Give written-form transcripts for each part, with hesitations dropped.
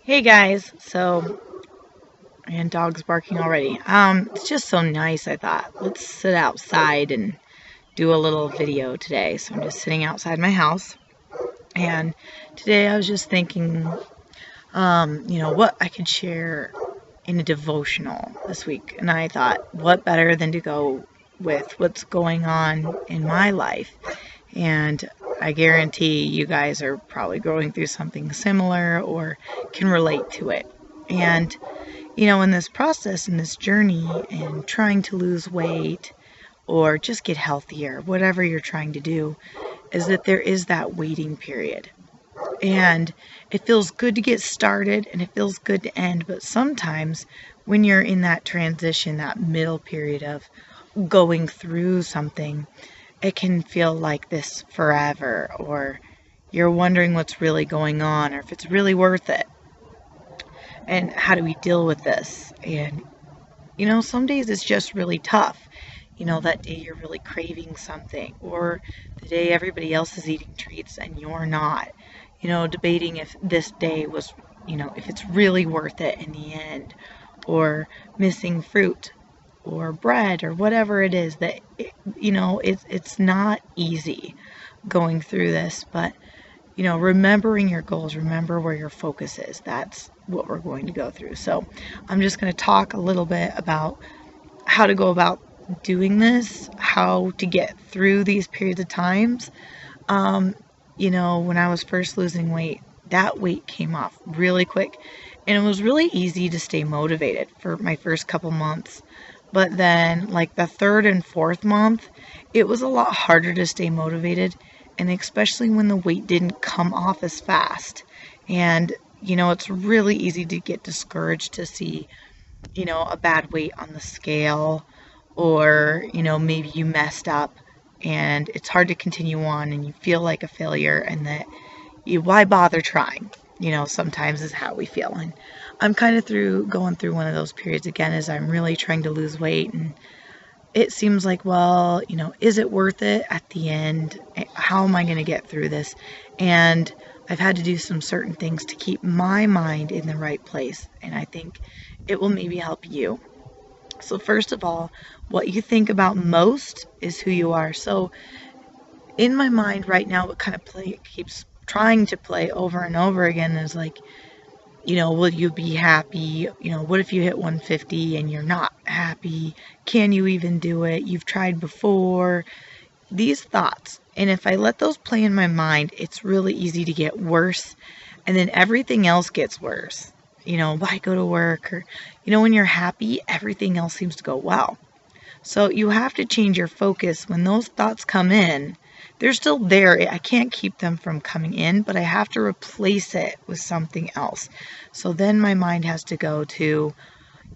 Hey guys, and dog's barking already. It's just so nice. I thought let's sit outside and do a little video today. So I'm just sitting outside my house, and today I was just thinking, what I could share in a devotional this week, and I thought, what better than to go with what's going on in my life, and I guarantee you guys are probably going through something similar or can relate to it. And in this process, in this journey, and trying to lose weight or just get healthier, whatever you're trying to do, is that there is that waiting period. And it feels good to get started and it feels good to end, but sometimes when you're in that transition, that middle period of going through something, it can feel like this forever, or you're wondering what's really going on or if it's really worth it. And how do we deal with this? And some days it's just really tough. That day you're really craving something, or the day everybody else is eating treats and you're not. Debating if this day was, if it's really worth it in the end, or missing fruit or bread or whatever it is that, it's not easy going through this, but remembering your goals, remember where your focus is. That's what we're going to go through. So I'm just going to talk a little bit about how to go about doing this, how to get through these periods of times. When I was first losing weight, that weight came off really quick, and it was really easy to stay motivated for my first couple months. But then, like the third and fourth month, it was a lot harder to stay motivated, and especially when the weight didn't come off as fast. And, it's really easy to get discouraged to see, a bad weight on the scale, or, maybe you messed up and it's hard to continue on and you feel like a failure, and that why bother trying? Sometimes is how we feel. And I'm kind of going through one of those periods again as I'm really trying to lose weight, and it seems like, well, is it worth it at the end? How am I going to get through this? And I've had to do some certain things to keep my mind in the right place, and I think it will maybe help you. So first of all, what you think about most is who you are. So in my mind right now, what kind of play keeps trying to play over and over again is like, will you be happy? What if you hit 150 and you're not happy? Can you even do it? You've tried before. These thoughts. And if I let those play in my mind, it's really easy to get worse. And then everything else gets worse. Why go to work? Or, when you're happy, everything else seems to go well. So you have to change your focus. When those thoughts come in, they're still there. I can't keep them from coming in, but I have to replace it with something else. So then my mind has to go to,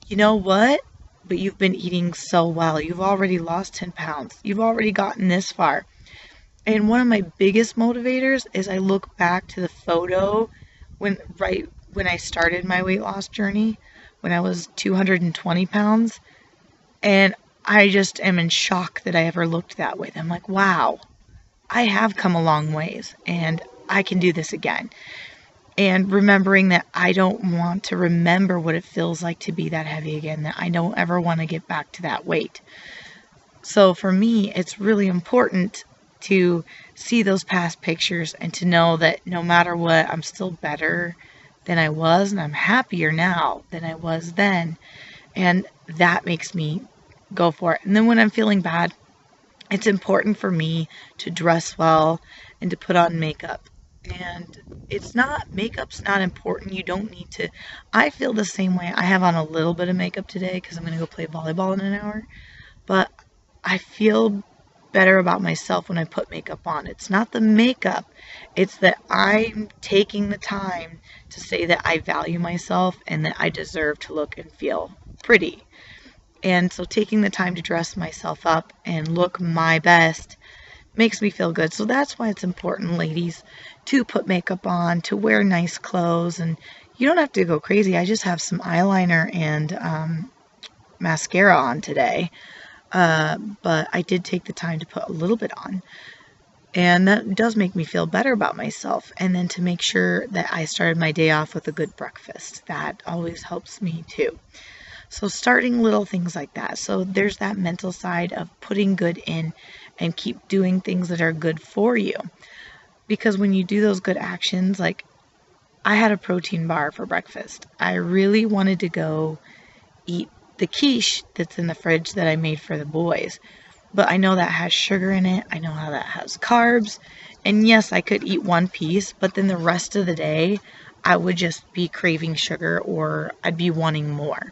you know what? But you've been eating so well. You've already lost 10 pounds. You've already gotten this far. And one of my biggest motivators is I look back to the photo right when I started my weight loss journey, when I was 220 pounds. And I just am in shock that I ever looked that way. I'm like, wow, I have come a long ways and I can do this again. And remembering that I don't want to remember what it feels like to be that heavy again, that I don't ever want to get back to that weight. So for me, it's really important to see those past pictures and to know that no matter what, I'm still better than I was, and I'm happier now than I was then. And that makes me go for it. And then when I'm feeling bad, it's important for me to dress well and to put on makeup. And makeup's not important. You don't need to. I feel the same way. I have on a little bit of makeup today because I'm going to go play volleyball in an hour. But I feel better about myself when I put makeup on. It's not the makeup. It's that I'm taking the time to say that I value myself and that I deserve to look and feel pretty. And so taking the time to dress myself up and look my best makes me feel good. So that's why it's important, ladies, to put makeup on, to wear nice clothes. And you don't have to go crazy. I just have some eyeliner and mascara on today. But I did take the time to put a little bit on. And that does make me feel better about myself. And then to make sure that I started my day off with a good breakfast, that always helps me too. So starting little things like that. So there's that mental side of putting good in and keep doing things that are good for you. Because when you do those good actions, like I had a protein bar for breakfast. I really wanted to go eat the quiche that's in the fridge that I made for the boys. But I know that has sugar in it. I know how that has carbs. And yes, I could eat one piece, but then the rest of the day, I would just be craving sugar or I'd be wanting more.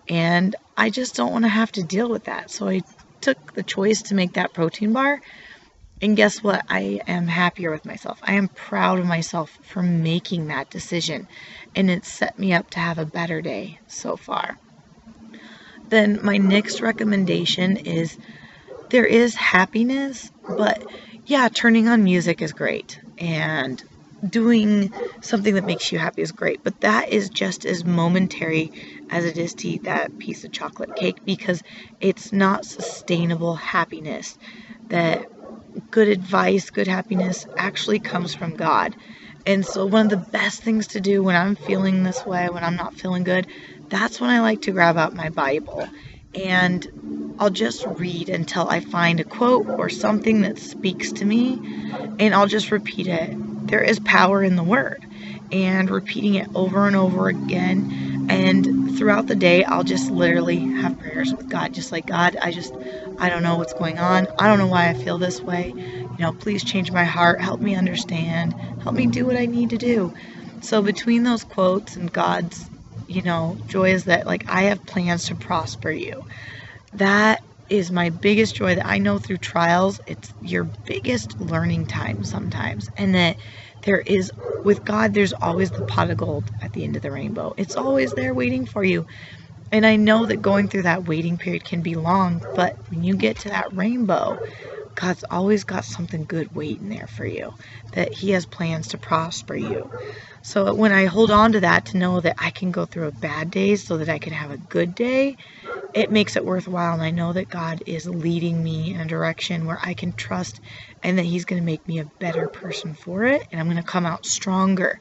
And I just don't want to have to deal with that. So I took the choice to make that protein bar. And guess what? I am happier with myself. I am proud of myself for making that decision. And it set me up to have a better day so far. Then my next recommendation is there is happiness, but yeah, turning on music is great. And doing something that makes you happy is great, but that is just as momentary as it is to eat that piece of chocolate cake, because it's not sustainable happiness. That good advice, good happiness actually comes from God. And so one of the best things to do when I'm feeling this way, when I'm not feeling good, that's when I like to grab out my Bible and I'll just read until I find a quote or something that speaks to me, and I'll just repeat it. There is power in the word, and repeating it over and over again. And throughout the day, I'll just literally have prayers with God, just like, God, I don't know what's going on. I don't know why I feel this way. Please change my heart. Help me understand. Help me do what I need to do. So between those quotes and God's, joy is that, like, I have plans to prosper you. That is my biggest joy, that I know through trials, it's your biggest learning time sometimes. And that there is, with God, there's always the pot of gold at the end of the rainbow. It's always there waiting for you. And I know that going through that waiting period can be long, but when you get to that rainbow, God's always got something good waiting there for you, that He has plans to prosper you. So when I hold on to that, to know that I can go through a bad day so that I can have a good day, it makes it worthwhile. And I know that God is leading me in a direction where I can trust, and that He's going to make me a better person for it, and I'm going to come out stronger.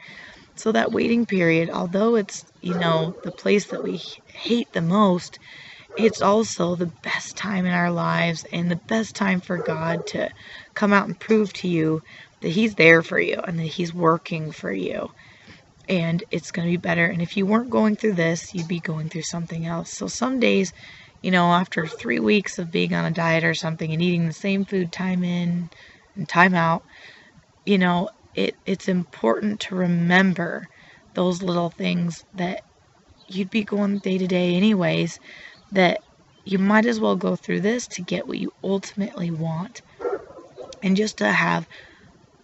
So that waiting period, although it's, the place that we hate the most, it's also the best time in our lives and the best time for God to come out and prove to you that He's there for you and that He's working for you. And it's going to be better. And if you weren't going through this, you'd be going through something else. So some days, after 3 weeks of being on a diet or something and eating the same food time in and time out, it's important to remember those little things that you'd be going day to day anyways, that you might as well go through this to get what you ultimately want, and just to have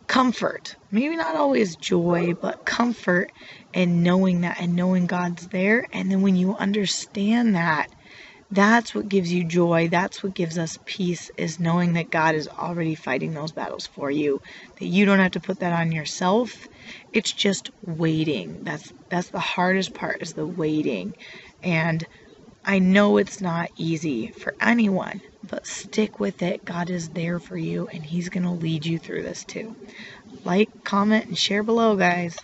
comfort, maybe not always joy, but comfort, and knowing that, and knowing God's there. And then when you understand that, that's what gives you joy. That's what gives us peace, is knowing that God is already fighting those battles for you, that you don't have to put that on yourself. It's just waiting. That's the hardest part, is the waiting. And I know it's not easy for anyone, but stick with it. God is there for you, and He's going to lead you through this too. Like, comment, and share below, guys.